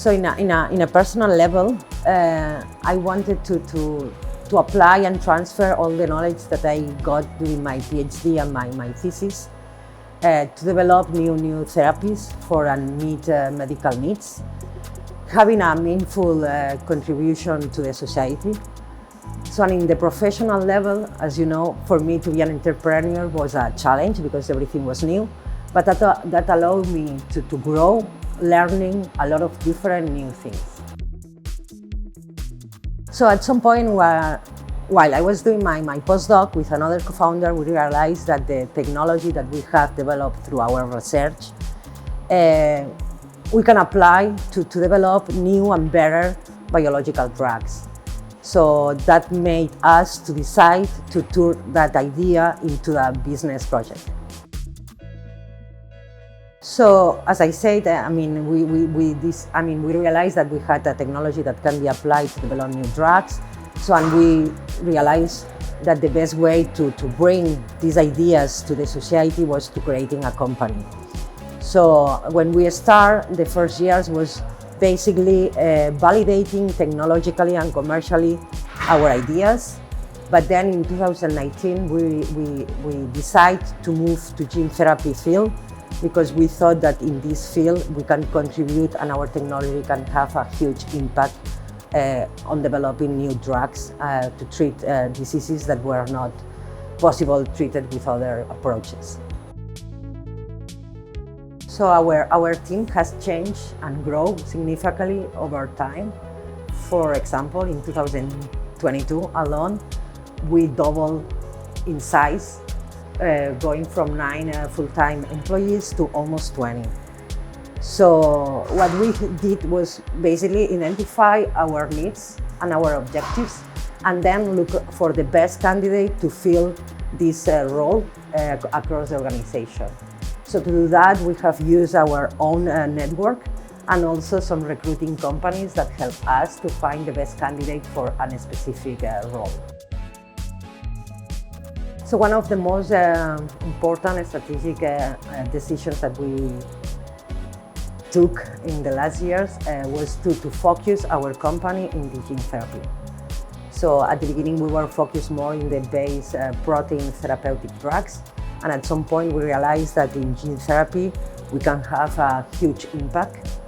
So in a personal level, I wanted to apply and transfer all the knowledge that I got during my PhD and my thesis to develop new therapies for unmet medical needs, having a meaningful contribution to the society. So in the professional level, as you know, for me to be an entrepreneur was a challenge because everything was new, but that allowed me to grow, learning a lot of different new things. So at some point while I was doing my postdoc with another co-founder, we realized that the technology that we have developed through our research, we can apply to develop new and better biological drugs. So that made us to decide to turn that idea into a business project. So, as I said, we realized that we had a technology that can be applied to develop new drugs. So, and we realized that the best way to bring these ideas to the society was to creating a company. So, when we start, the first years was basically validating technologically and commercially our ideas. But then in 2019, we decided to move to gene therapy field, because we thought that in this field we can contribute and our technology can have a huge impact on developing new drugs to treat diseases that were not possible treated with other approaches. So our team has changed and grown significantly over time. For example, in 2022 alone, we doubled in size, going from 9 full-time employees to almost 20. So what we did was basically identify our needs and our objectives, and then look for the best candidate to fill this role across the organization. So to do that, we have used our own network and also some recruiting companies that help us to find the best candidate for a specific role. So one of the most important strategic decisions that we took in the last years was to focus our company in the gene therapy. So at the beginning we were focused more in the base protein therapeutic drugs, and at some point we realized that in gene therapy we can have a huge impact,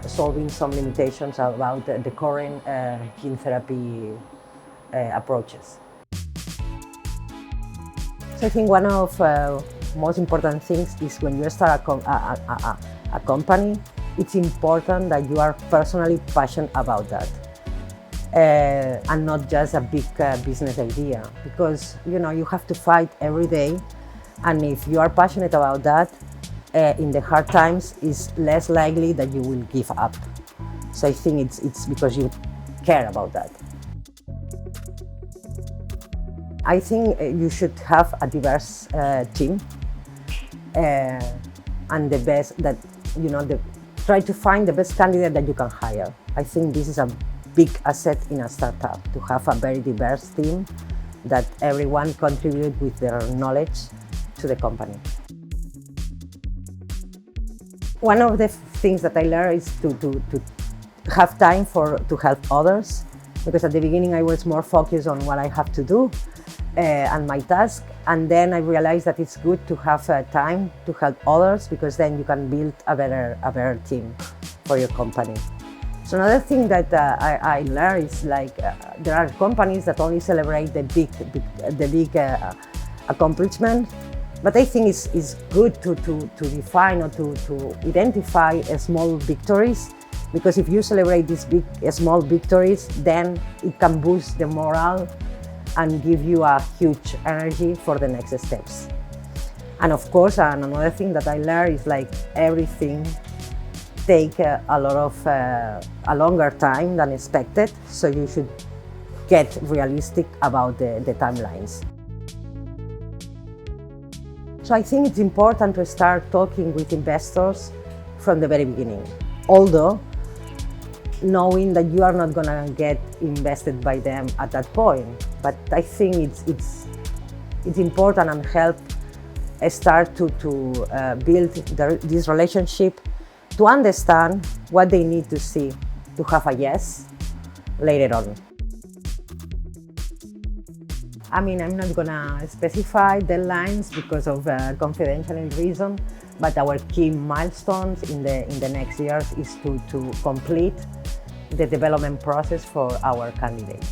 solving some limitations about the current gene therapy approaches. So I think one of the most important things is when you start a company, it's important that you are personally passionate about that and not just a big business idea, because you have to fight every day, and if you are passionate about that, in the hard times, it's less likely that you will give up. So I think it's because you care about that. I think you should have a diverse team, and the best that try to find the best candidate that you can hire. I think this is a big asset in a startup, to have a very diverse team that everyone contributes with their knowledge to the company. One of the things that I learned is to have time to help others, because at the beginning I was more focused on what I have to do and my task, and then I realized that it's good to have time to help others, because then you can build a better team for your company. So another thing that I learned is there are companies that only celebrate the big accomplishment, but I think it's good to define or to identify small victories, because if you celebrate these small victories, then it can boost the morale and give you a huge energy for the next steps. And of course, another thing that I learned is everything take a longer time than expected, so you should get realistic about the timelines. So I think it's important to start talking with investors from the very beginning, although knowing that you are not going to get invested by them at that point. But I think it's important and help start to build this relationship, to understand what they need to see to have a yes later on. I mean, I'm not gonna specify deadlines because of confidentiality reason, but our key milestones in the next years is to complete the development process for our candidate.